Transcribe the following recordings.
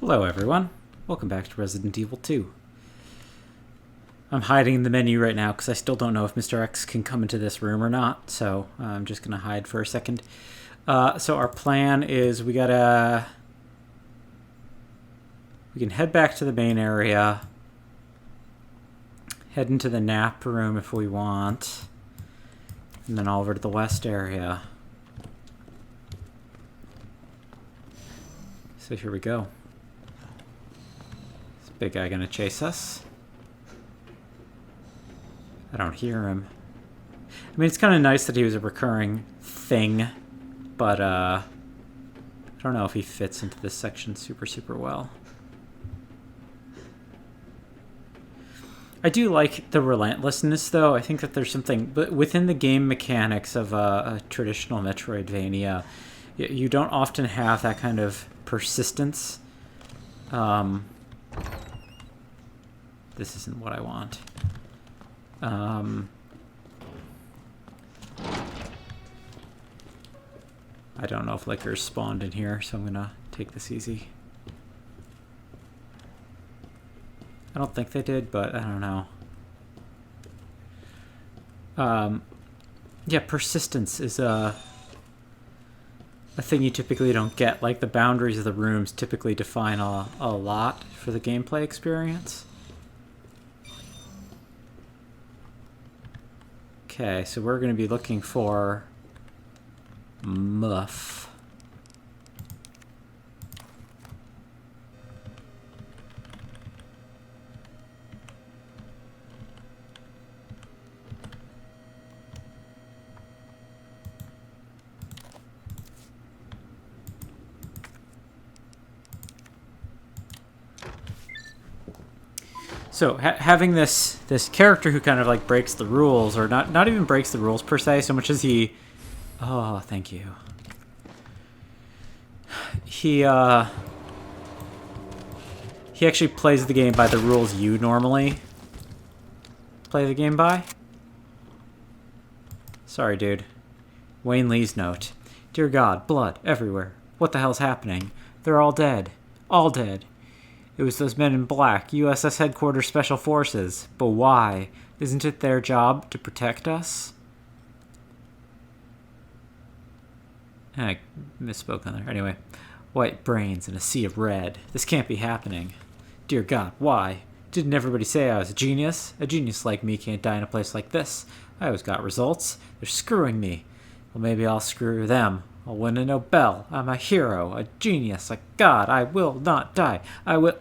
Hello everyone, welcome back to Resident Evil 2. I'm hiding in the menu right now because I still don't know if Mr. X can come into this room or not, so I'm just going to hide for a second. So our plan is we can head back to the main area, head into the nap room if we want, and then over to the west area. So here we go. Big guy gonna chase us? I don't hear him. I mean, it's kind of nice that he was a recurring thing, but I don't know if he fits into this section super well. I do like the relentlessness, though. I think that there's something but within the game mechanics of a traditional Metroidvania. You don't often have that kind of persistence. This isn't what I want. I don't know if liquors spawned in here, so I'm gonna take this easy. I don't think they did, but I don't know. Yeah, persistence is a thing you typically don't get. Like, the boundaries of the rooms typically define a lot for the gameplay experience. Okay, so we're going to be looking for Muff. So having this character who kind of like breaks the rules, or not even breaks the rules per se, so much as he, oh, thank you. He actually plays the game by the rules you normally play the game by. Sorry, dude. Wayne Lee's note. Dear God, blood everywhere. What the hell's happening? They're all dead. All dead. It was those men in black, USS Headquarters Special Forces. But why? Isn't it their job to protect us? I misspoke on there. Anyway. White brains in a sea of red. This can't be happening. Dear God, why? Didn't everybody say I was a genius? A genius like me can't die in a place like this. I always got results. They're screwing me. Well, maybe I'll screw them. I'll win a Nobel. I'm a hero, a genius, a god. I will not die. I will...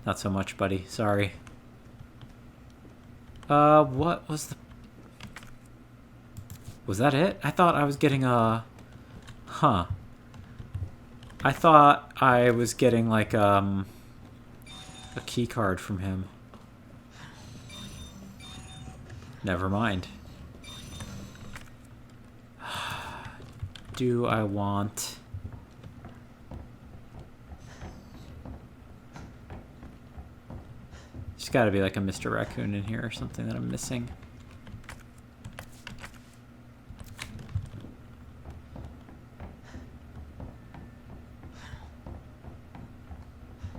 Not so much, buddy. Sorry. What was the... Was that it? I thought I was getting a... Huh. I thought I was getting, like, a key card from him. Never mind. Do I want... There's got to be like a Mr. Raccoon in here or something that I'm missing.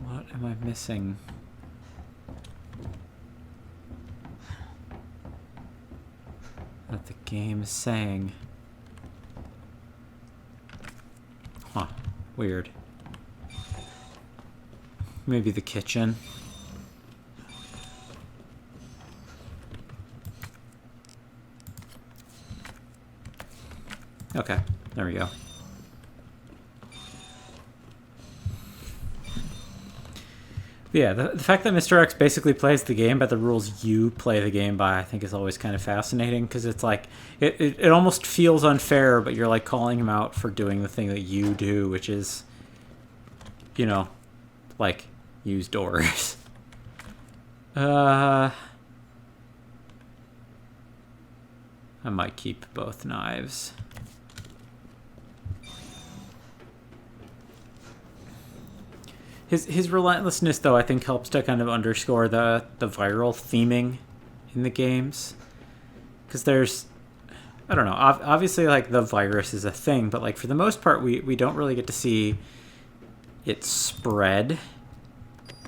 What am I missing? That the game is saying. Huh. Weird. Maybe the kitchen. Okay, there we go. But yeah, the fact that Mr. X basically plays the game by the rules you play the game by, I think is always kind of fascinating, because it's like, it almost feels unfair, but you're like calling him out for doing the thing that you do, which is, you know, like, use doors. I might keep both knives. His relentlessness, though, I think helps to kind of underscore the viral theming in the games. Because there's I don't know. Obviously, like, the virus is a thing, but, like, for the most part, we don't really get to see it spread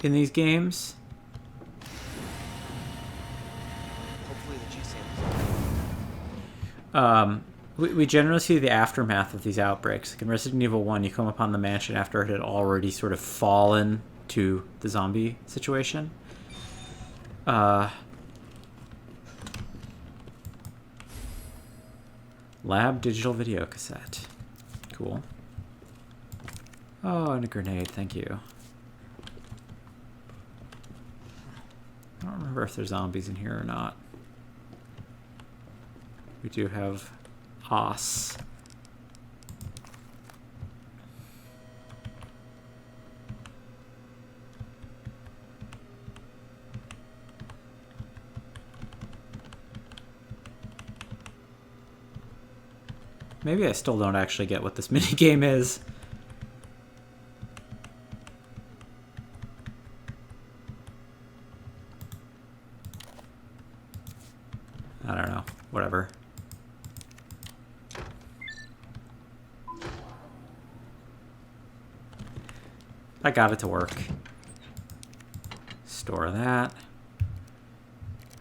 in these games. Hopefully the G samples. We generally see the aftermath of these outbreaks. Like in Resident Evil 1, you come upon the mansion after it had already sort of fallen to the zombie situation. Lab digital video cassette. Cool. Oh, and a grenade, thank you. I don't remember if there's zombies in here or not. We do have os. Maybe I still don't actually get what this minigame is. I don't know. Whatever. I got it to work. Store that.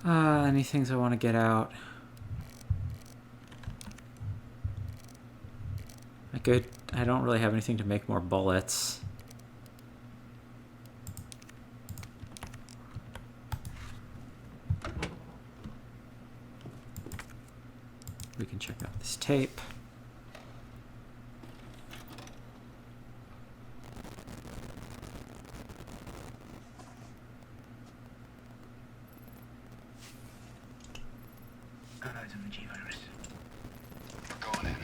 Any things I want to get out? I don't really have anything to make more bullets. We can check out this tape. Eyes on the G virus. We're going in.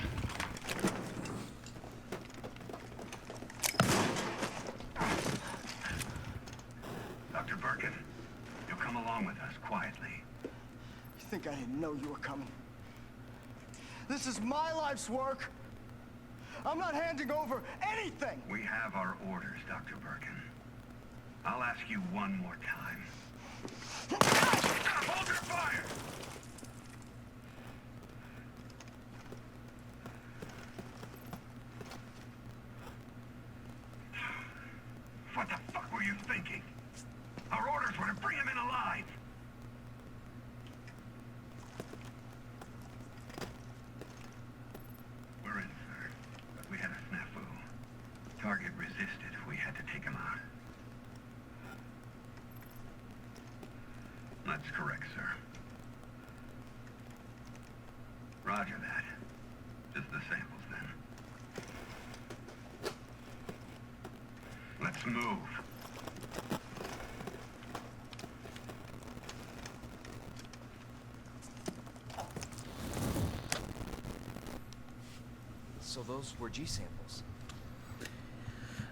Dr. Birkin, you'll come along with us quietly. You think I didn't know you were coming? This is my life's work. I'm not handing over anything. We have our orders, Dr. Birkin. I'll ask you one more time. Hold your fire! What the fuck were you thinking? Our orders were to bring him in alive. We're in, sir. But we had a snafu. Target resisted. We had to take him out. That's correct, sir. Roger that. Just the samples, then. Let's move. So those were G samples.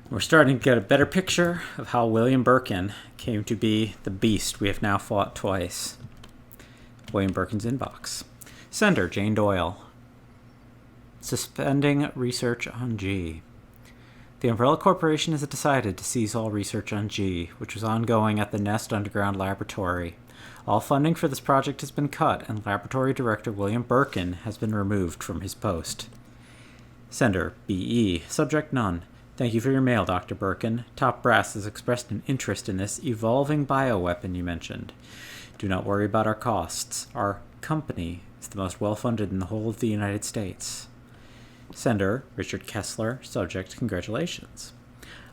We're starting to get a better picture of how William Birkin came to be the beast we have now fought twice. William Birkin's inbox. Sender, Jane Doyle. Suspending research on G. The Umbrella Corporation has decided to cease all research on G, which was ongoing at the Nest Underground Laboratory. All funding for this project has been cut, and Laboratory Director William Birkin has been removed from his post. Sender, BE. Subject none. Thank you for your mail, Dr. Birkin. Top Brass has expressed an interest in this evolving bioweapon you mentioned. Do not worry about our costs. Our company is the most well-funded in the whole of the United States. Sender, Richard Kessler. Subject, congratulations.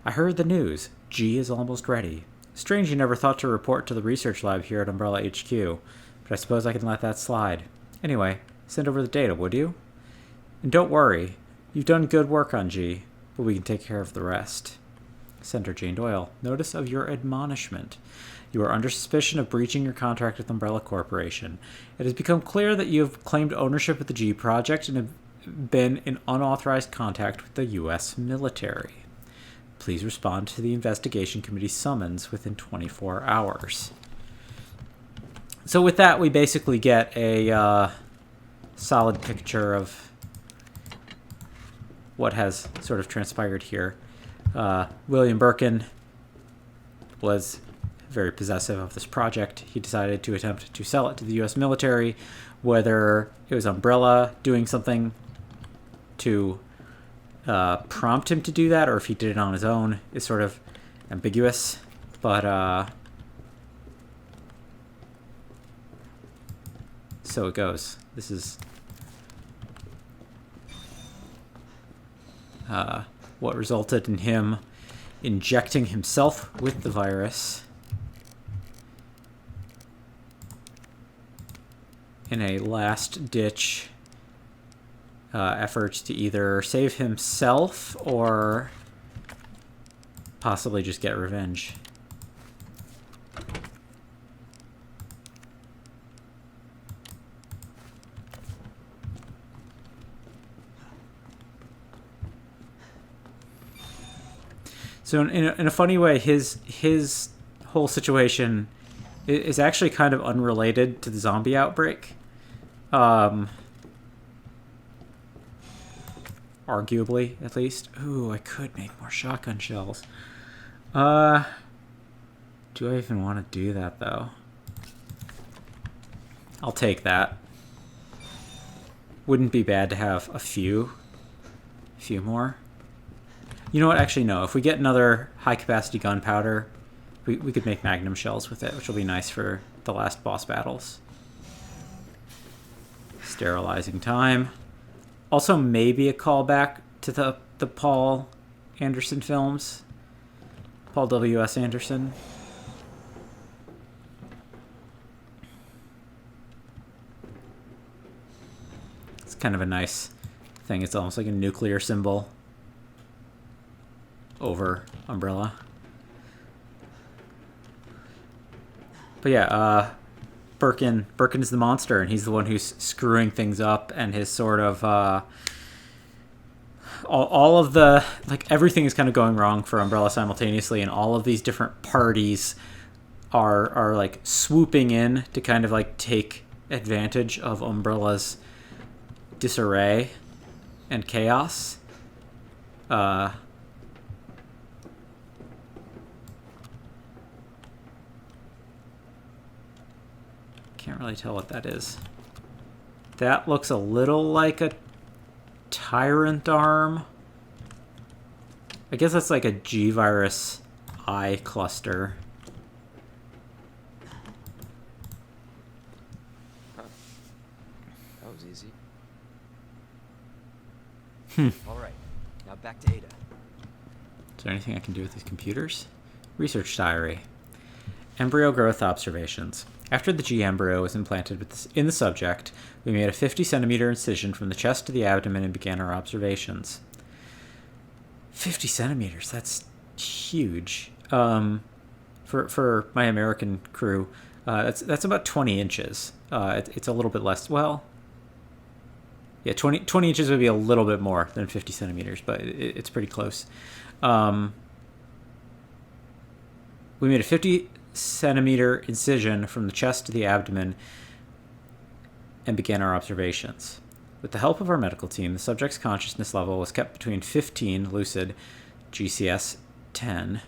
I heard the news. G is almost ready. Strange you never thought to report to the research lab here at Umbrella HQ, but I suppose I can let that slide. Anyway, send over the data, would you? And don't worry. You've done good work on G, but we can take care of the rest. Sender, Jane Doyle. Notice of your admonishment. You are under suspicion of breaching your contract with Umbrella Corporation. It has become clear that you have claimed ownership of the G project and have been in unauthorized contact with the U.S. military. Please respond to the investigation committee's summons within 24 hours. So with that, we basically get a solid picture of what has sort of transpired here. William Birkin was very possessive of this project, he decided to attempt to sell it to the U.S. military. Whether it was Umbrella doing something to prompt him to do that, or if he did it on his own, is sort of ambiguous. But so it goes. This is what resulted in him injecting himself with the virus in a last-ditch effort to either save himself or possibly just get revenge. So in a funny way, his whole situation is actually kind of unrelated to the zombie outbreak. Arguably, at least. Ooh, I could make more shotgun shells. Do I even want to do that, though? I'll take that. Wouldn't be bad to have a few more. You know what? Actually, no. If we get another high-capacity gunpowder, we could make magnum shells with it, which will be nice for the last boss battles. Sterilizing time. Also, maybe a callback to the Paul Anderson films. Paul W.S. Anderson. It's kind of a nice thing. It's almost like a nuclear symbol over Umbrella. But yeah, Birkin's the monster, and he's the one who's screwing things up, and his sort of all of the, like, everything is kind of going wrong for Umbrella simultaneously, and all of these different parties are like swooping in to kind of like take advantage of Umbrella's disarray and chaos. Can't really tell what that is. That looks a little like a tyrant arm. I guess that's like a G-virus eye cluster. Huh. That was easy. All right, now back to Ada. Is there anything I can do with these computers? Research diary. Embryo growth observations. After the G embryo was implanted in the subject, we made a 50-centimeter incision from the chest to the abdomen and began our observations. 50 centimeters, that's huge. For my American crew, that's about 20 inches. It's a little bit less. Well, yeah, 20 inches would be a little bit more than 50 centimeters, but it's pretty close. We made a 50-centimeter incision from the chest to the abdomen and began our observations. With the help of our medical team, the subject's consciousness level was kept between 15 lucid, GCS 10.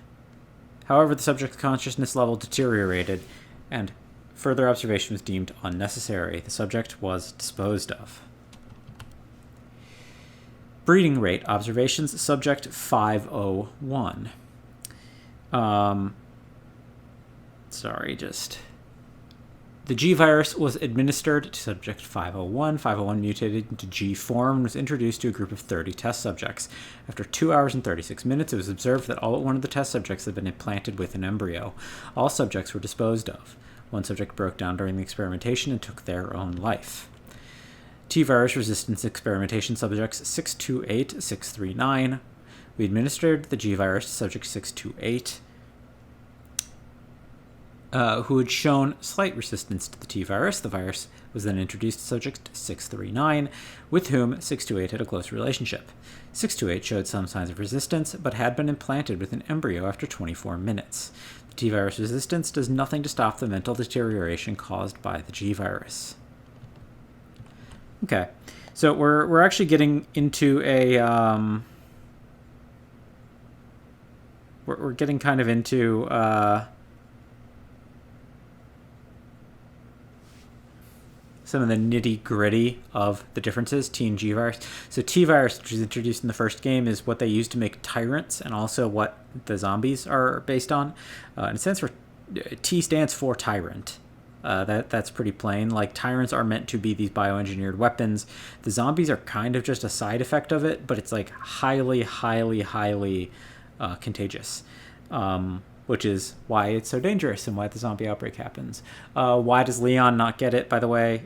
However, the subject's consciousness level deteriorated and further observation was deemed unnecessary. The subject was disposed of. Breeding rate observations, subject 501. The G virus was administered to subject 501. 501 mutated into G form and was introduced to a group of 30 test subjects. After 2 hours and 36 minutes, it was observed that all but one of the test subjects had been implanted with an embryo. All subjects were disposed of. One subject broke down during the experimentation and took their own life. T-virus resistance experimentation subjects 628, 639. We administered the G-virus to subject 628, who had shown slight resistance to the T-virus. The virus was then introduced to subject 639, with whom 628 had a close relationship. 628 showed some signs of resistance, but had been implanted with an embryo after 24 minutes. The T-virus resistance does nothing to stop the mental deterioration caused by the G-virus. Okay, so we're actually getting into a we're getting kind of into some of the nitty gritty of the differences, T and G virus. So T virus, which was introduced in the first game, is what they use to make tyrants, and also what the zombies are based on. And it stands for T stands for tyrant. That's pretty plain. Like, tyrants are meant to be these bioengineered weapons. The zombies are kind of just a side effect of it, but it's like highly, highly, highly contagious. Which is why it's so dangerous and why the zombie outbreak happens. Why does Leon not get it, by the way?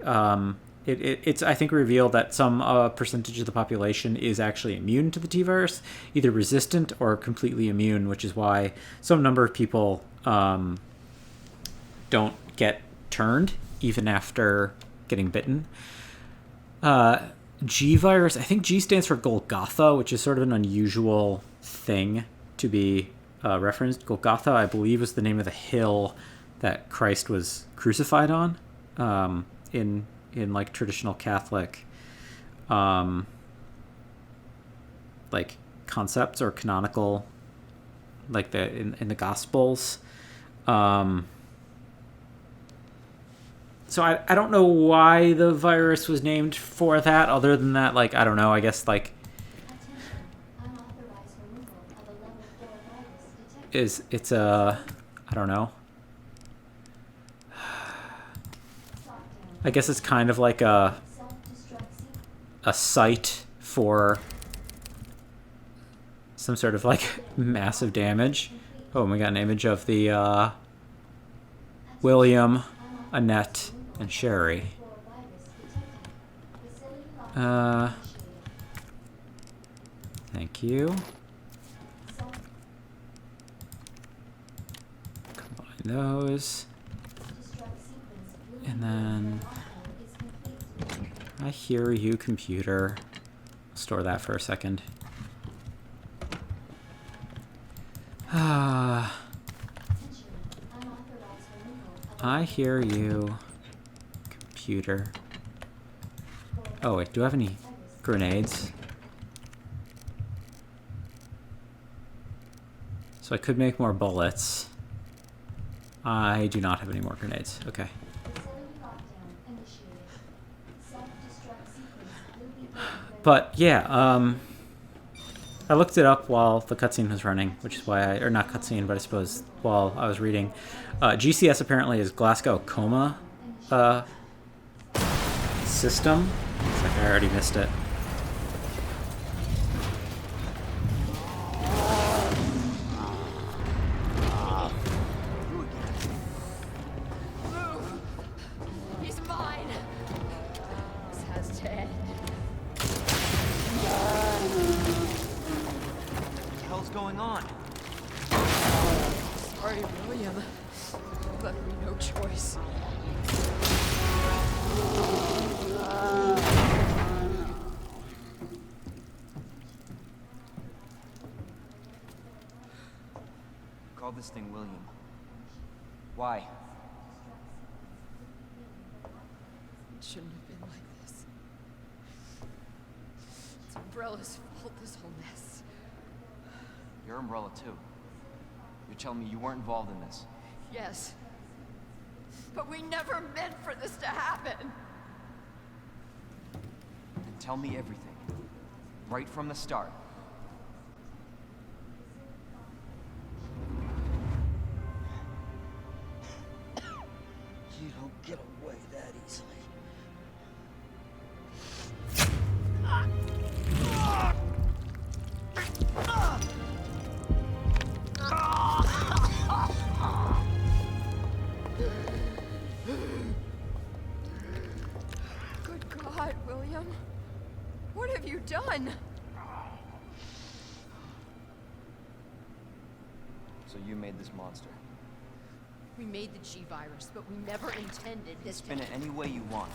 It's, I think, revealed that some percentage of the population is actually immune to the T-virus, either resistant or completely immune, which is why some number of people don't get turned even after getting bitten. G-virus, I think G stands for Golgotha, which is sort of an unusual thing to be referenced. Golgotha, I believe, was the name of the hill that Christ was crucified on, in like traditional Catholic like concepts or canonical, like in the Gospels. So I don't know why the virus was named for that, other than that, like, I don't know, I guess, like, it's a, I don't know. I guess it's kind of like a site for some sort of, like, massive damage. Oh, and we got an image of the William, Annette, and Sherry. Thank you. Combine those. And then I hear you, computer. Store that for a second. I hear you, computer. Oh wait, do I have any grenades? So I could make more bullets. I do not have any more grenades. Okay. But yeah, I looked it up while the cutscene was running, which is why or not cutscene, but I suppose while I was reading. GCS apparently is Glasgow Coma system. It's like I already missed it. He's mine. This has to end. What the hell's going on? Sorry, William. You left me no choice. Call this thing William. Why? It shouldn't have been like this. It's Umbrella's fault, this whole mess. You're Umbrella too. You're telling me you weren't involved in this? Yes. But we never meant for this to happen. Then tell me everything. Right from the start. You don't get away that easily. Good God, William. What have you done? So you made this monster. We made the G-virus, but we never intended this to... Spin it any way you want.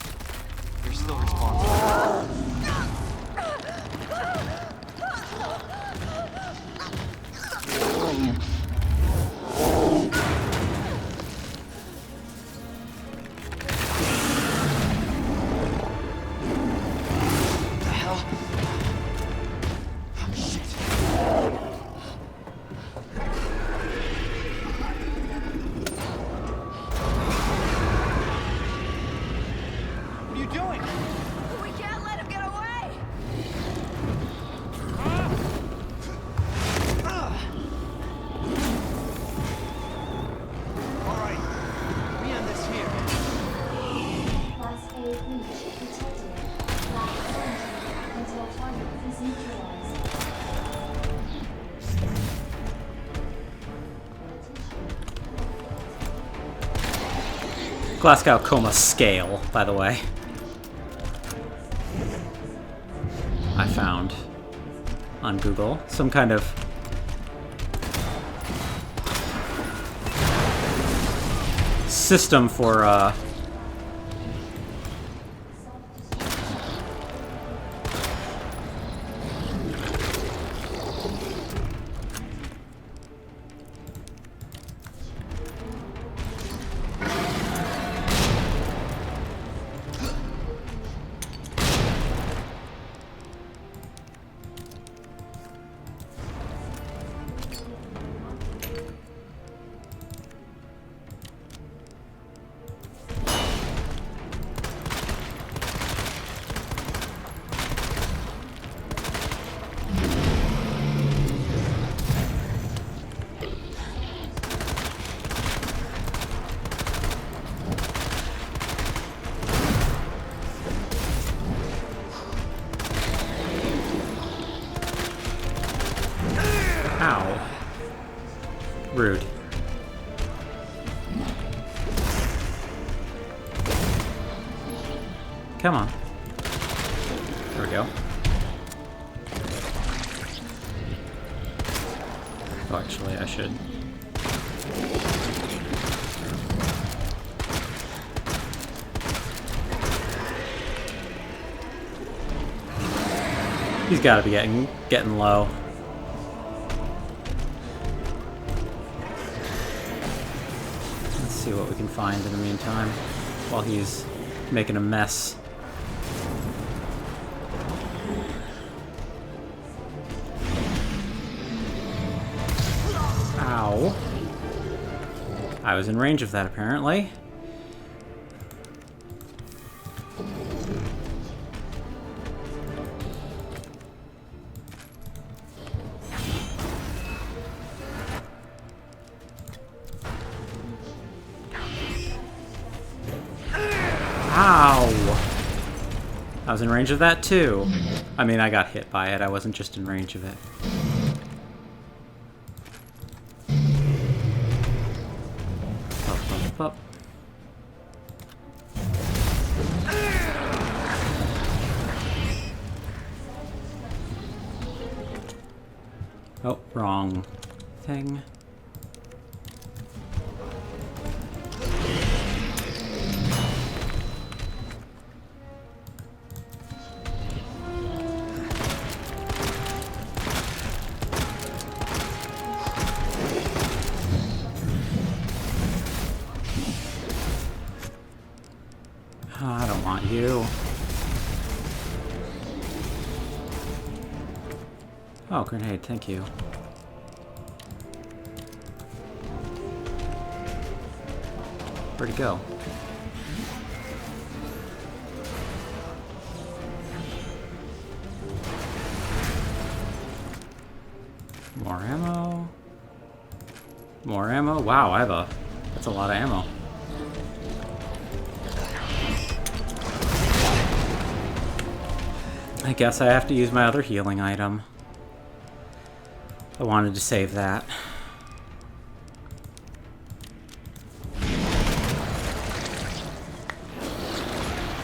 You're still responsible. What the hell? Oh, shit. What are you Glasgow coma scale, by the way. I found on Google some kind of system for Ow. Rude. Come on. There we go. Oh, actually, I should. He's got to be getting low. Let's see what we can find in the meantime while he's making a mess. Ow. I was in range of that, apparently. Ow! I was in range of that too. I mean, I got hit by it. I wasn't just in range of it. Up, up, up. Oh, wrong thing. I don't want you. Oh, grenade, thank you. Where'd he go? More ammo. More ammo. Wow, that's a lot of ammo. I guess I have to use my other healing item. I wanted to save that.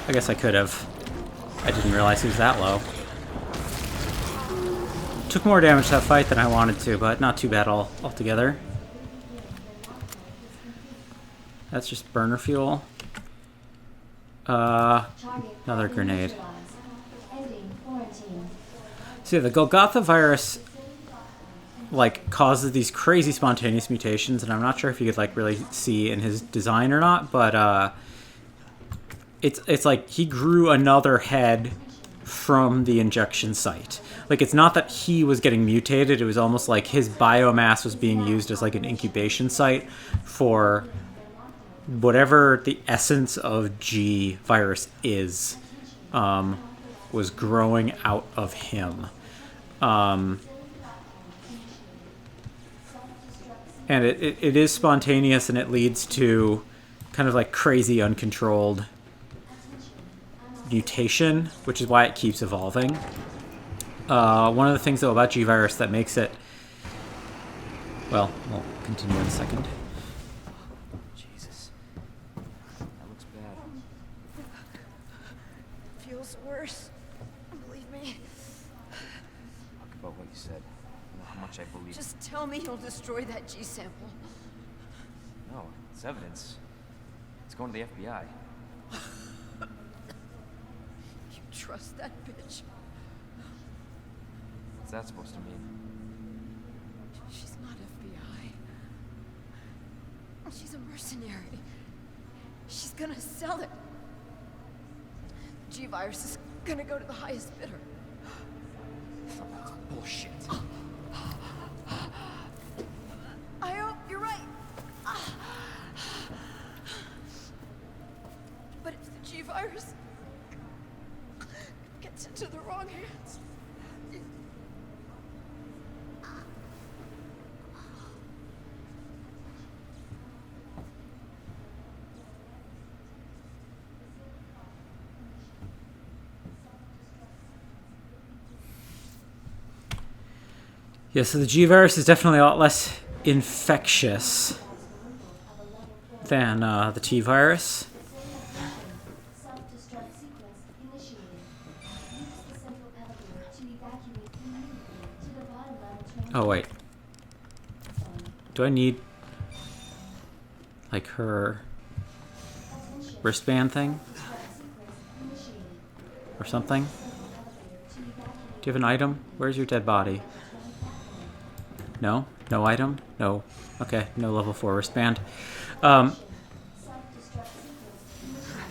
I guess I could have. I didn't realize he was that low. Took more damage that fight than I wanted to, but not too bad altogether. That's just burner fuel. Another grenade. So yeah, the Golgotha virus like causes these crazy spontaneous mutations, and I'm not sure if you could like really see in his design or not, but it's like he grew another head from the injection site. Like, it's not that he was getting mutated, it was almost like his biomass was being used as like an incubation site for whatever the essence of G virus is, was growing out of him. And it is spontaneous, and it leads to kind of like crazy uncontrolled mutation, which is why it keeps evolving. One of the things though about G virus that makes it, well, we'll continue in a second. Jesus. That Believe me. Talk about what you said. You know how much I believe. Just tell me you'll destroy that G sample. No, it's evidence. It's going to the FBI. You trust that bitch? What's that supposed to mean? She's not FBI. She's a mercenary. She's gonna sell it. G-Virus is gonna go to the highest bidder. That's bullshit. I hope you're right. But if the G-Virus gets into the wrong hands... Yeah, so the G virus is definitely a lot less infectious than the T virus. Self-destruct sequence initiated. Use the central elevator to evacuate immediately to the bottom level train. Oh, wait. Do I need, like, her Attention. wristband thing Self-destruct sequence initiated. or something? Elevator to evacuate Do you have an item? Where's your dead body? No? No item? No. Okay, no level 4 wristband. Self-destruct sequence initiated.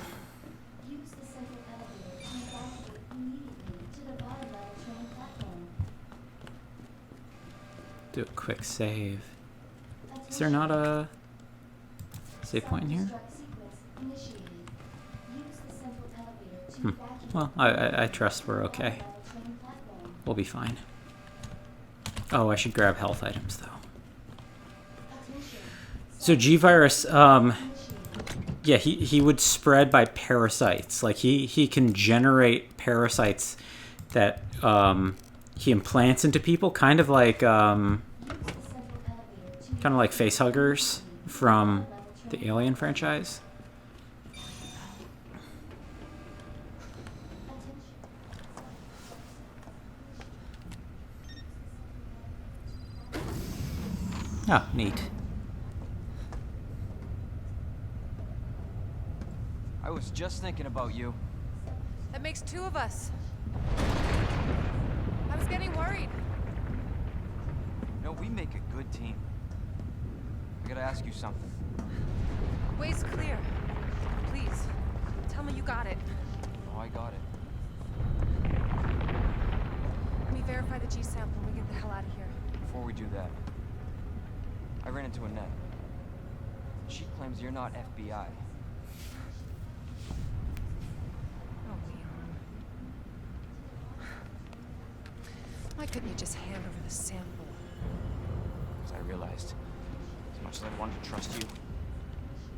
Use the central elevator to evacuate immediately to the bottom level train platform. Do a quick save. Is there not a save point in here? Self-destruct sequence initiated. Use the central elevator to evacuate Well, I trust we're okay. level train platform. We'll be fine. Oh, I should grab health items, though. Attention. So G-Virus, Initiated. yeah, he would spread by parasites. Like, he can generate parasites that he implants into people, kind of like facehuggers from the Alien franchise. Oh, neat. I was just thinking about you. That makes 2 of us. I was getting worried. No, we make a good team. I gotta ask you something. Way's clear. Please, tell me you got it. Oh, I got it. Let me verify the G sample and we get the hell out of here. Before we do that, I ran into Annette. She claims you're not FBI. Oh, Leon. Why couldn't you just hand over the sample? Because I realized, as much as I wanted to trust you,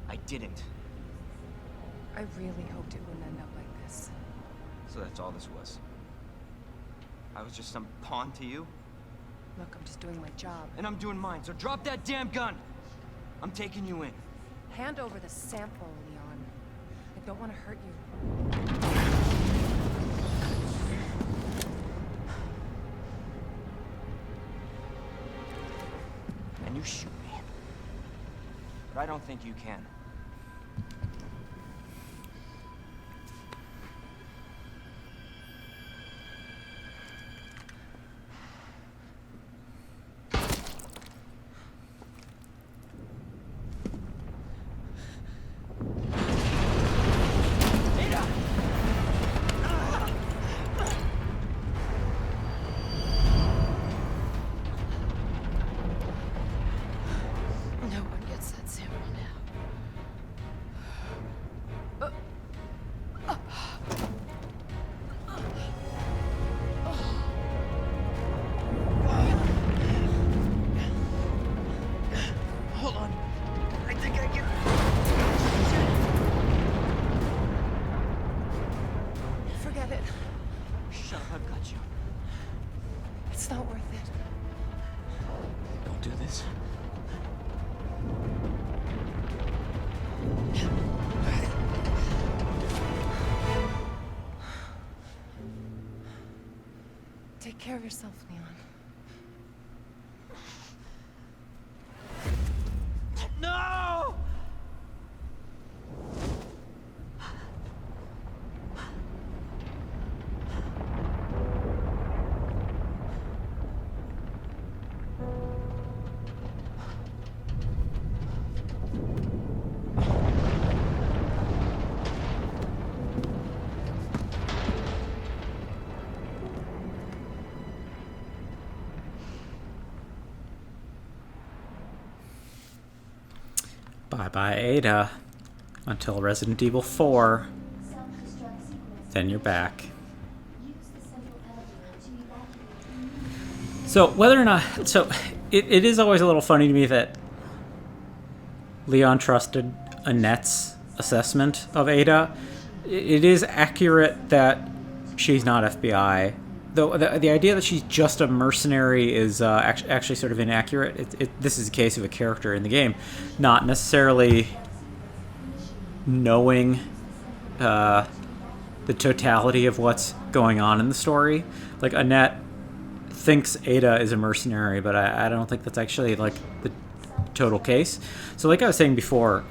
I didn't. I really hoped it wouldn't end up like this. So that's all this was. I was just some pawn to you, Look, I'm just doing my job. and I'm doing mine, so drop that damn gun! I'm taking you in. Hand over the sample, Leon. I don't want to hurt you. And you shoot me. But I don't think you can. No one gets that sample now. Hold on. I think I can. Forget it. Shut up, I've got you. It's not worth it. Don't do this. Take care of yourself, Leon. No! Bye bye, Ada. Until Resident Evil 4. Self-destruct sequence. Then you're back. Use the central elevator to evacuate. So, whether or not. So, it is always a little funny to me that Leon trusted Annette's assessment of Ada. It is accurate that she's not FBI. Though the idea that she's just a mercenary is actually sort of inaccurate. This is a case of a character in the game not necessarily knowing the totality of what's going on in the story. Like, Annette thinks Ada is a mercenary, but I don't think that's actually, like, the total case. So like I was saying before,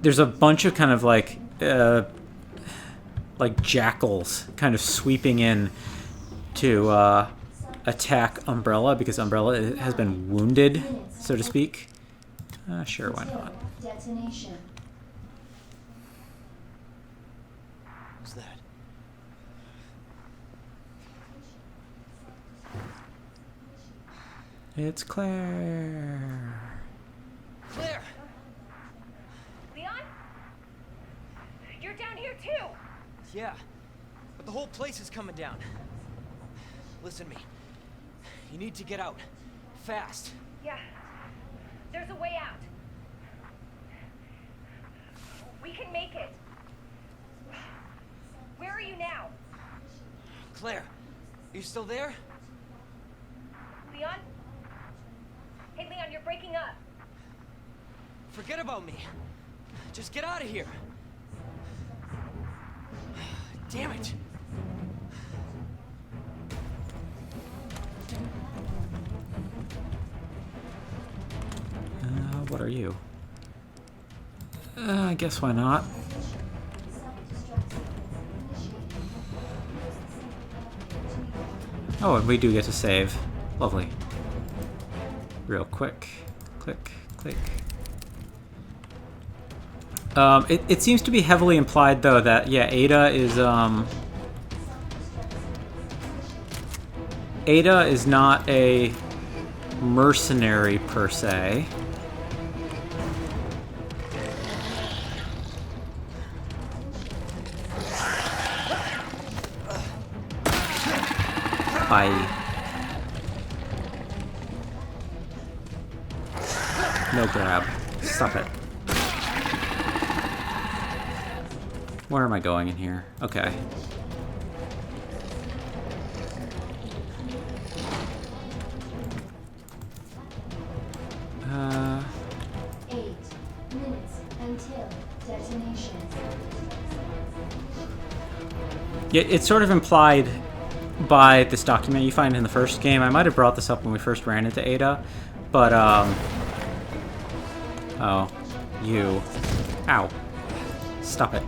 there's a bunch of kind of like jackals kind of sweeping in to attack Umbrella because Umbrella has been wounded, so to speak. Sure, why not? Detonation. What's that? It's Claire. Claire! Leon? You're down here too! Yeah, but the whole place is coming down. Listen to me. You need to get out. Fast. Yeah. There's a way out. We can make it. Where are you now? Claire, are you still there? Leon? Hey, Leon, you're breaking up. Forget about me. Just get out of here. Damn it. What are you? I guess why not? Oh, and we do get to save. Lovely. Real quick. Click, click. It seems to be heavily implied, though, that, yeah, Ada is not a mercenary, per se. No grab. Stop it. Where am I going in here? Okay. Uh... 8 minutes until detonation. Yeah, it's sort of implied by this document you find in the first game. I might have brought this up when we first ran into Ada, but, oh, you. Ow. Stop it.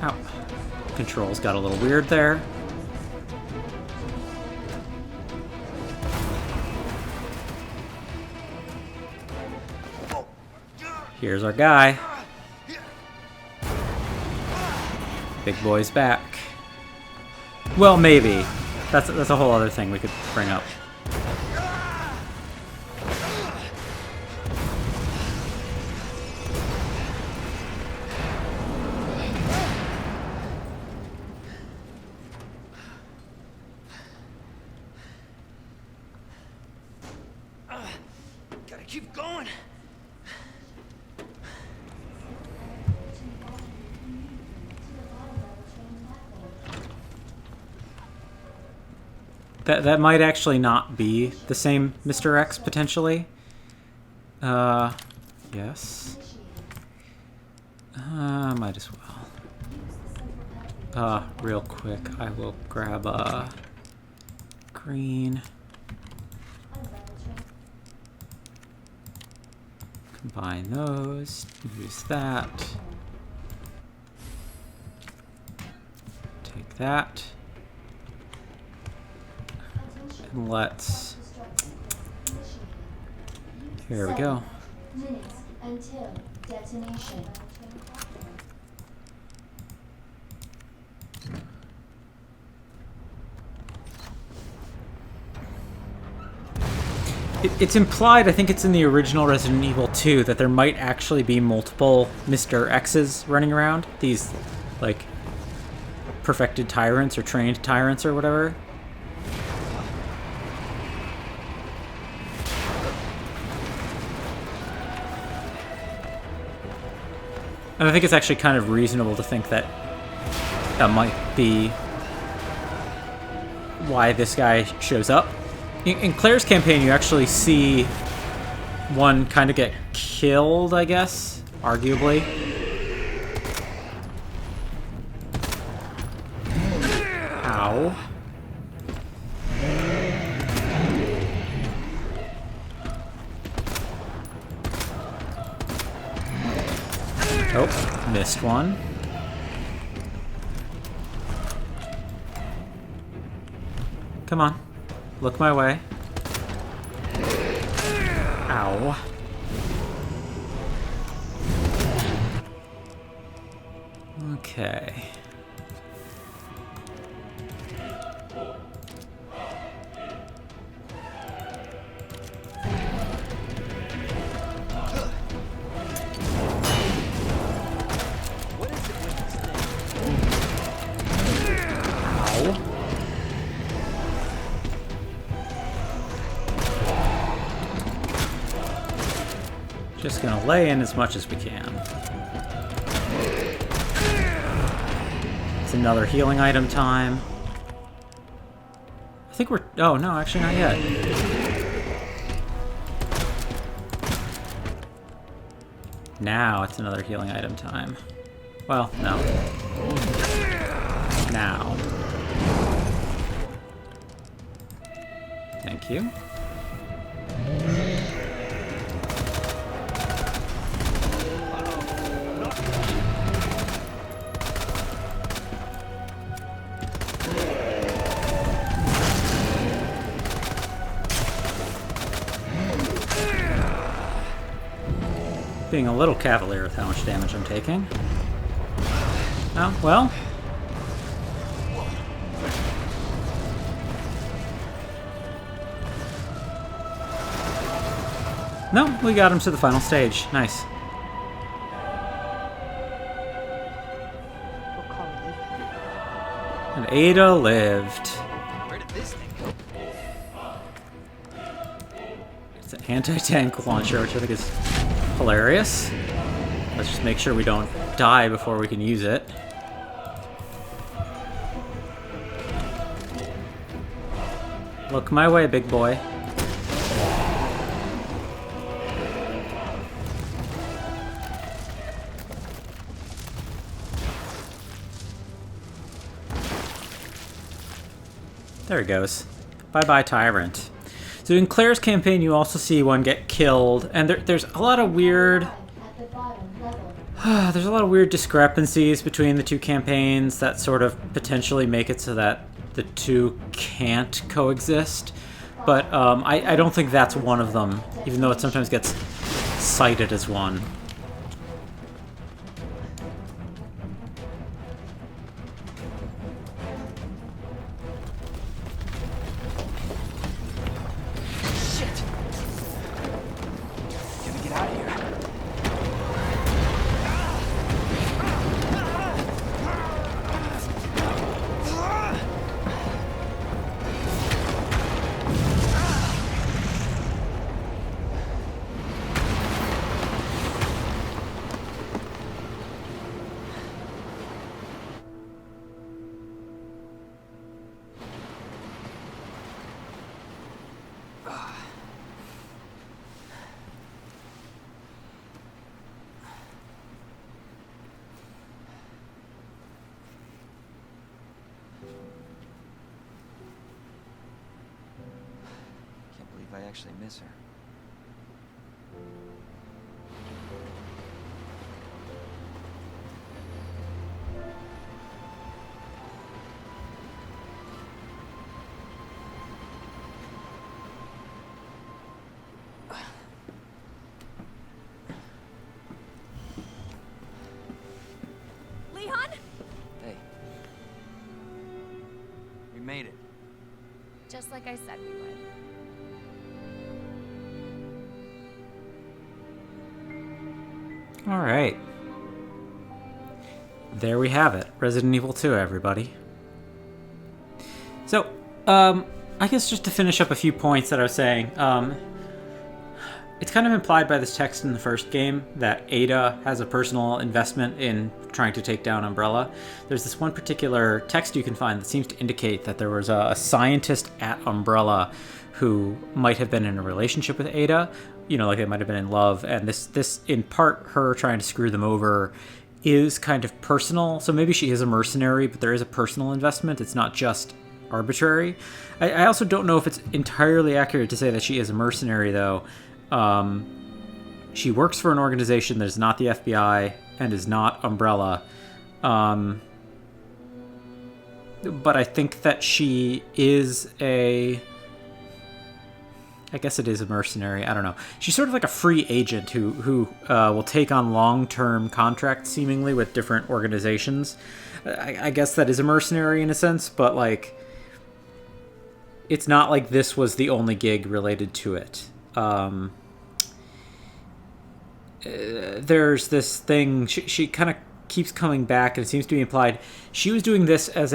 Ow. Controls got a little weird there. Here's our guy. Big boy's back. Well, maybe. That's a whole other thing we could bring up. Gotta keep going. That might actually not be the same Mr. X, potentially. Yes. Might as well. Real quick, I will grab green. Combine those. Use that. Take that. And let's... Here we go. Minutes until detonation. It's implied, I think it's in the original Resident Evil 2, that there might actually be multiple Mr. X's running around. These, like, perfected tyrants or trained tyrants or whatever. And I think it's actually kind of reasonable to think that that might be why this guy shows up. In Claire's campaign, you actually see one kind of get killed, I guess, arguably. Ow. Oh, missed one. Come on. Look my way. Ow. Okay. What is it with this thing? Ow. Just gonna lay in as much as we can. It's another healing item time. I think we're... Oh, no, actually not yet. Now it's another healing item time. Well, no. Now. Thank you. Being a little cavalier with how much damage I'm taking. Oh, well. No, we got him to the final stage. Nice. We'll call it even. And Ada lived. Where did this thing go? It's an anti-tank launcher, which I think is hilarious. Let's just make sure we don't die before we can use it. Look my way, big boy. There he goes. Bye-bye, Tyrant. So in Claire's campaign, you also see one get killed, and there's a lot of weird... At the bottom level. There's a lot of weird discrepancies between the two campaigns that sort of potentially make it so that the two can't coexist. But I don't think that's one of them, even though it sometimes gets cited as one. I actually miss her. Leon? Hey. We made it. Just like I said we would. All right. There we have it. Resident Evil 2, everybody. So, I guess just to finish up a few points that I was saying, it's kind of implied by this text in the first game that Ada has a personal investment in trying to take down Umbrella. There's this one particular text you can find that seems to indicate that there was a scientist at Umbrella who might have been in a relationship with Ada, you know, like they might have been in love, and this in part, her trying to screw them over is kind of personal. So maybe she is a mercenary, but there is a personal investment. It's not just arbitrary. I also don't know if it's entirely accurate to say that she is a mercenary, though. She works for an organization that is not the FBI and is not Umbrella. But I think that she is I guess it is a mercenary. I don't know. She's sort of like a free agent who will take on long-term contracts, seemingly, with different organizations. I guess that is a mercenary in a sense, but, like, it's not like this was the only gig related to it. There's this thing, she kind of keeps coming back, and it seems to be implied she was doing this as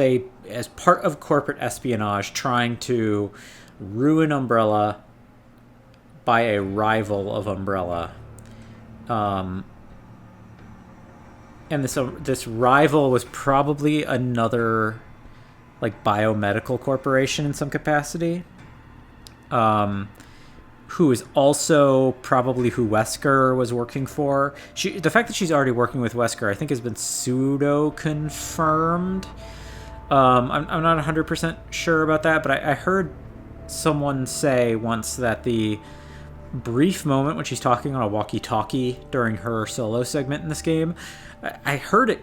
part of corporate espionage, trying to ruin Umbrella by a rival of Umbrella. And this rival was probably another, like, biomedical corporation in some capacity, who is also probably who Wesker was working for. The fact that she's already working with Wesker, I think, has been pseudo-confirmed. I'm not 100% sure about that, but I heard someone say once that the brief moment when she's talking on a walkie-talkie during her solo segment in this game, I heard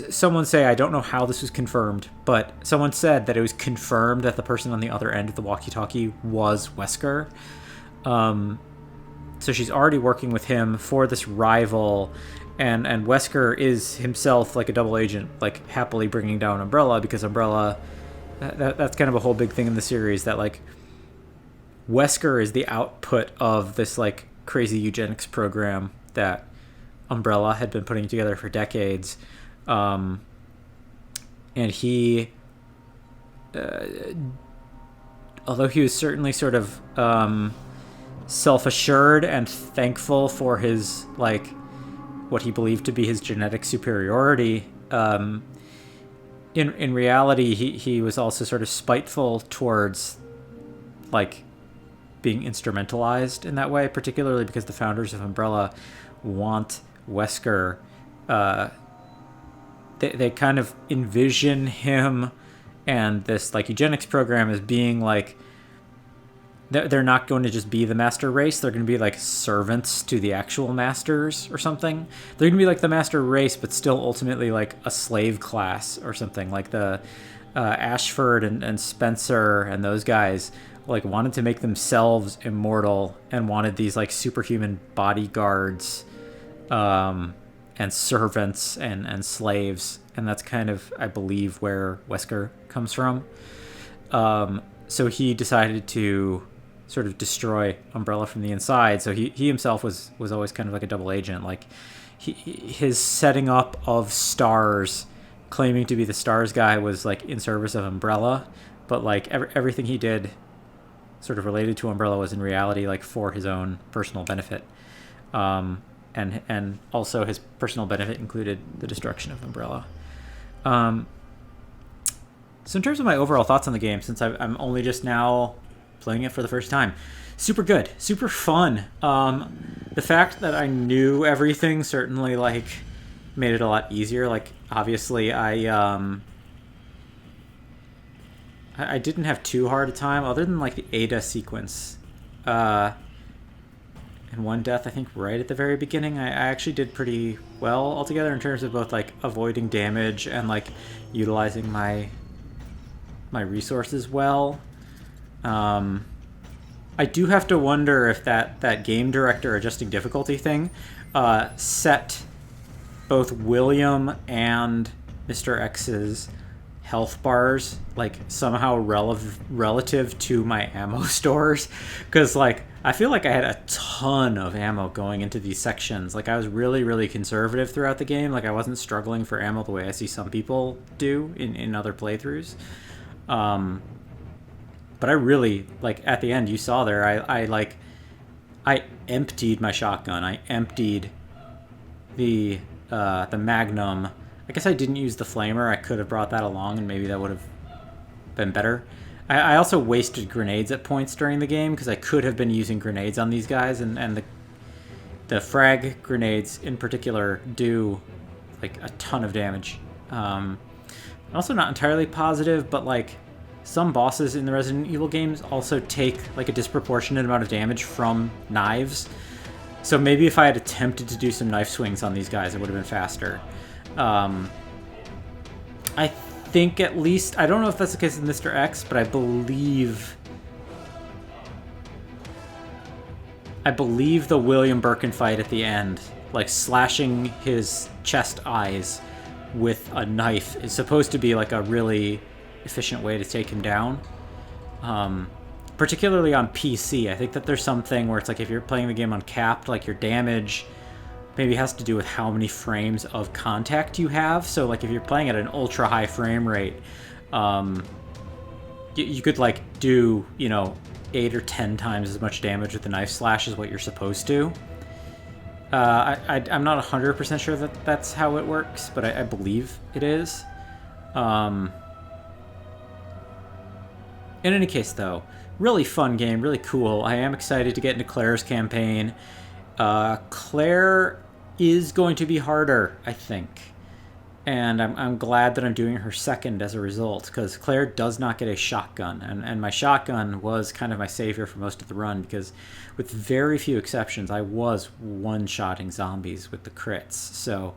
someone say, I don't know how this was confirmed, but someone said that it was confirmed that the person on the other end of the walkie-talkie was Wesker. So she's already working with him for this rival, and Wesker is himself like a double agent, like happily bringing down Umbrella, because Umbrella, that's kind of a whole big thing in the series, that like Wesker is the output of this like crazy eugenics program that Umbrella had been putting together for decades. And he, although he was certainly sort of self-assured and thankful for his, like, what he believed to be his genetic superiority, in reality he was also sort of spiteful towards, like, being instrumentalized in that way, particularly because the founders of Umbrella want Wesker. They kind of envision him and this like eugenics program as being like, they're not going to just be the master race, they're going to be like servants to the actual masters or something. They're going to be like the master race, but still ultimately like a slave class or something. Like the Ashford and Spencer and those guys like wanted to make themselves immortal and wanted these like superhuman bodyguards and servants and slaves, and that's kind of, I believe, where Wesker comes from. So he decided to sort of destroy Umbrella from the inside. So he himself was always kind of like a double agent. Like his setting up of Stars, claiming to be the Stars guy, was like in service of Umbrella, but like everything he did sort of related to Umbrella was in reality like for his own personal benefit. And also his personal benefit included the destruction of Umbrella. So in terms of my overall thoughts on the game, since I'm only just now playing it for the first time, super good, super fun. The fact that I knew everything certainly like made it a lot easier. Like obviously I didn't have too hard a time, other than like the Ada sequence. and one death, I think, right at the very beginning. I actually did pretty well altogether in terms of both like avoiding damage and like utilizing my resources well. I do have to wonder if that game director adjusting difficulty thing set both William and Mr. X's health bars like somehow relative to my ammo stores, because like I feel like I had a ton of ammo going into these sections. Like I was really conservative throughout the game. Like I wasn't struggling for ammo the way I see some people do in other playthroughs. But I really, like, at the end, you saw there, I emptied my shotgun. I emptied the Magnum. I guess I didn't use the flamer. I could have brought that along, and maybe that would have been better. I also wasted grenades at points during the game, because I could have been using grenades on these guys, and the frag grenades, in particular, do, like, a ton of damage. I'm also not entirely positive, but, like, some bosses in the Resident Evil games also take like a disproportionate amount of damage from knives. So maybe if I had attempted to do some knife swings on these guys, it would have been faster. I think at least, I don't know if that's the case with Mr. X, but I believe the William Birkin fight at the end, like slashing his chest eyes with a knife, is supposed to be like a really efficient way to take him down, particularly on PC. I think that there's something where it's like if you're playing the game on capped, like your damage maybe has to do with how many frames of contact you have. So like if you're playing at an ultra high frame rate, you could like do, you know, 8 or 10 times as much damage with the knife slash as what you're supposed to. I'm not 100% sure that that's how it works, but I believe it is. In any case, though, really fun game, really cool. I am excited to get into Claire's campaign. Claire is going to be harder, I think. And I'm glad that I'm doing her second as a result, because Claire does not get a shotgun. And my shotgun was kind of my savior for most of the run, because with very few exceptions, I was one-shotting zombies with the crits. So,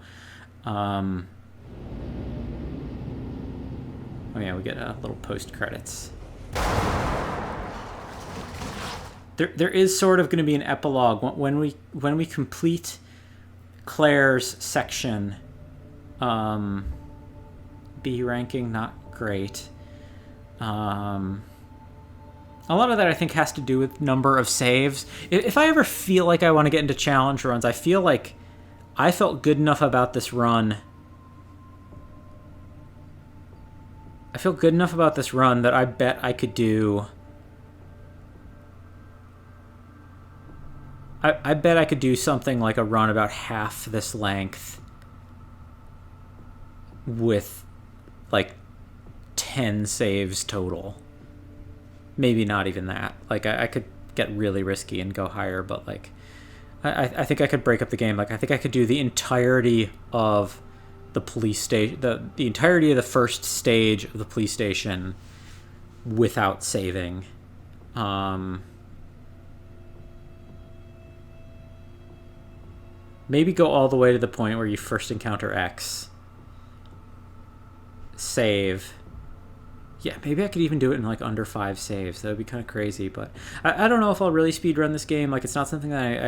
oh yeah, we get a little post-credits. There is sort of going to be an epilogue when we complete Claire's section. B ranking, not great. A lot of that I think has to do with number of saves. If I ever feel like I want to get into challenge runs, I feel like I felt good enough about this run. I feel good enough about this run that I bet I could do... I bet I could do something like a run about half this length with like 10 saves total. Maybe not even that. Like I could get really risky and go higher, but like I think I could break up the game. Like I think I could do the entirety of the police station, the entirety of the first stage of the police station without saving. Maybe go all the way to the point where you first encounter X. Save. Yeah, maybe I could even do it in like under 5 saves. That would be kind of crazy, but I don't know if I'll really speedrun this game. Like, it's not something that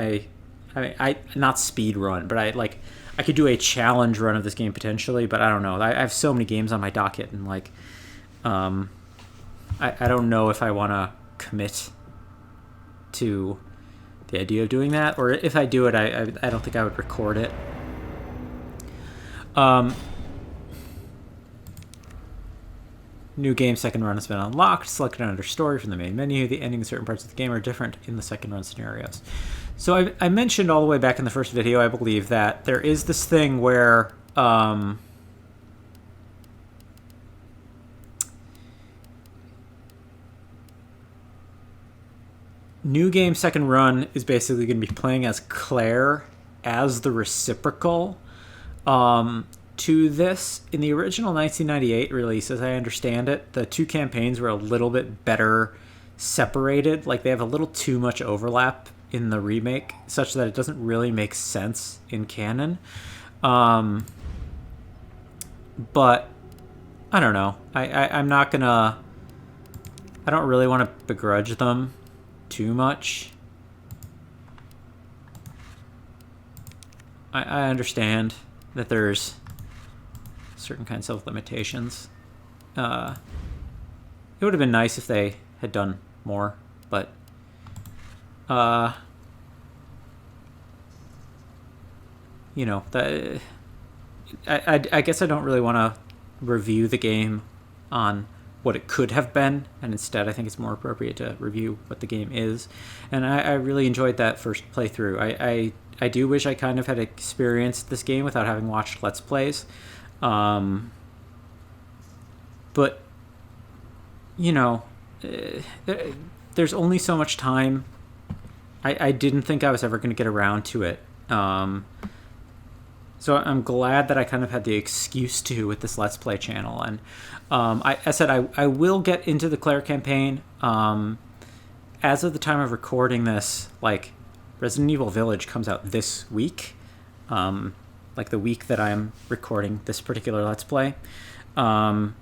I not speedrun, but I could do a challenge run of this game potentially, but I don't know. I have so many games on my docket, and like, I don't know if I want to commit to the idea of doing that, or if I do it, I don't think I would record it. New game second run has been unlocked. Select another story from the main menu. The ending in certain parts of the game are different in the second run scenarios. So I mentioned all the way back in the first video, I believe, that there is this thing where new game second run is basically going to be playing as Claire as the reciprocal to this. In the original 1998 release, as I understand it, the two campaigns were a little bit better separated. Like, they have a little too much overlap in the remake, such that it doesn't really make sense in canon. But I don't know. I'm not gonna... I don't really want to begrudge them too much. I understand that there's certain kinds of limitations. It would have been nice if they had done more, but you know, that I guess I don't really want to review the game on what it could have been, and instead I think it's more appropriate to review what the game is. And I really enjoyed that first playthrough. I do wish I kind of had experienced this game without having watched Let's Plays. But, you know, there's only so much time. I didn't think I was ever going to get around to it. So I'm glad that I kind of had the excuse to with this Let's Play channel. And I said I will get into the Claire campaign. As of the time of recording this, like, Resident Evil Village comes out this week. Like the week that I'm recording this particular Let's Play. So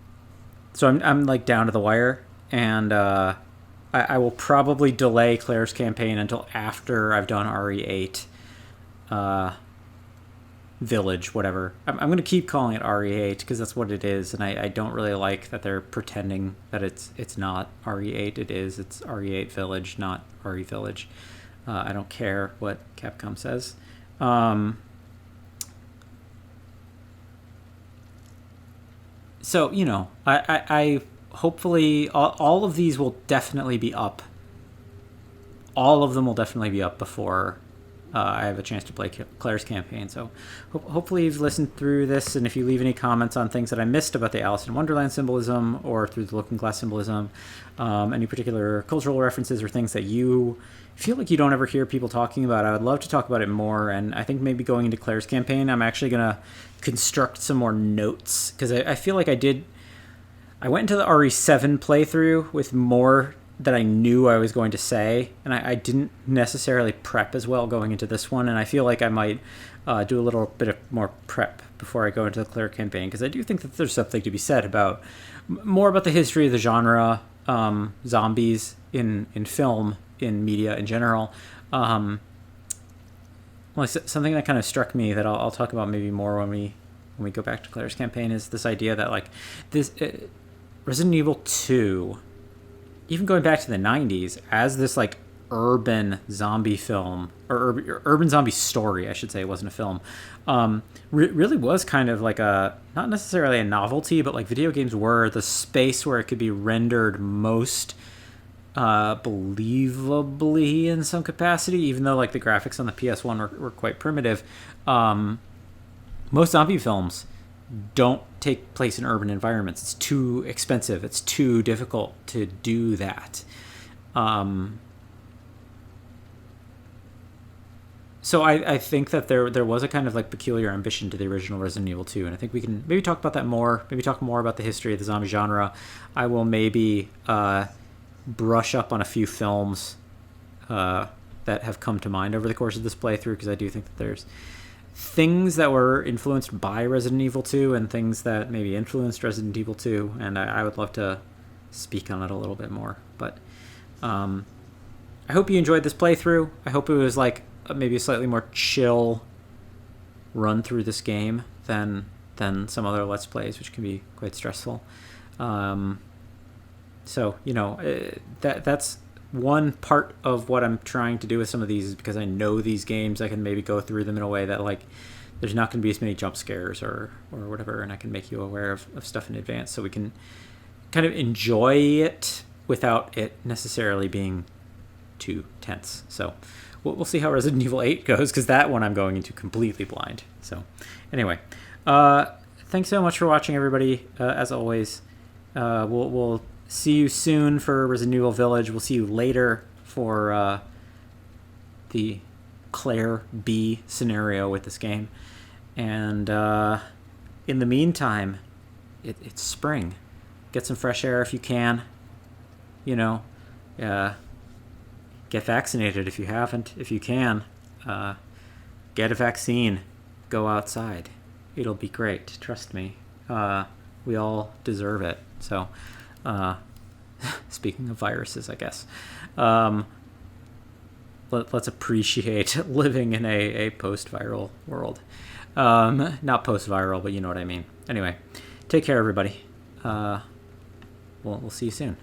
I'm like down to the wire. And I will probably delay Claire's campaign until after I've done RE8. Village, whatever. I'm going to keep calling it RE8 because that's what it is, and I don't really like that they're pretending that it's not RE8. It is. It's RE8 Village, not RE Village. I don't care what Capcom says. So, you know, I hopefully all of these will definitely be up. All of them will definitely be up before I have a chance to play Claire's campaign. So hopefully you've listened through this, and if you leave any comments on things that I missed about the Alice in Wonderland symbolism or through the Looking Glass symbolism, any particular cultural references or things that you feel like you don't ever hear people talking about, I would love to talk about it more. And I think maybe going into Claire's campaign, I'm actually going to construct some more notes, because I feel like I went into the RE7 playthrough with more that I knew I was going to say, and I didn't necessarily prep as well going into this one, and I feel like I might do a little bit of more prep before I go into the Claire campaign, because I do think that there's something to be said about more about the history of the genre, zombies in film, in media in general. Well, something that kind of struck me that I'll talk about maybe more when we go back to Claire's campaign is this idea that, like, this Resident Evil 2, even going back to the 90s, as this, like, urban zombie film, or urban zombie story, I should say, it wasn't a film, really was kind of like a, not necessarily a novelty, but like video games were the space where it could be rendered most believably in some capacity, even though, like, the graphics on the PS1 were quite primitive. Most zombie films don't take place in urban environments. It's too expensive. It's too difficult to do that. So I think that there was a kind of, like, peculiar ambition to the original Resident Evil 2, and I think we can maybe talk about that more, maybe talk more about the history of the zombie genre. I will maybe brush up on a few films that have come to mind over the course of this playthrough, because I do think that there's things that were influenced by Resident Evil 2 and things that maybe influenced Resident Evil 2, and I would love to speak on it a little bit more. But I hope you enjoyed this playthrough. I hope it was, like, maybe a slightly more chill run through this game than some other Let's Plays, which can be quite stressful. So, you know, that's one part of what I'm trying to do with some of these, is because I know these games, I can maybe go through them in a way that, like, there's not going to be as many jump scares or whatever, and I can make you aware of stuff in advance, so we can kind of enjoy it without it necessarily being too tense. So we'll see how Resident Evil 8 goes, because that one I'm going into completely blind. So anyway, thanks so much for watching, everybody. As always, we'll see you soon for Resident Evil Village. We'll see you later for the Claire B scenario with this game. And in the meantime, it's spring. Get some fresh air if you can. You know, Get vaccinated if you haven't. If you can, get a vaccine. Go outside. It'll be great. Trust me. We all deserve it. So, speaking of viruses, I guess, let's appreciate living in a post-viral world. Not post-viral, but you know what I mean. Anyway, take care, everybody. We'll see you soon.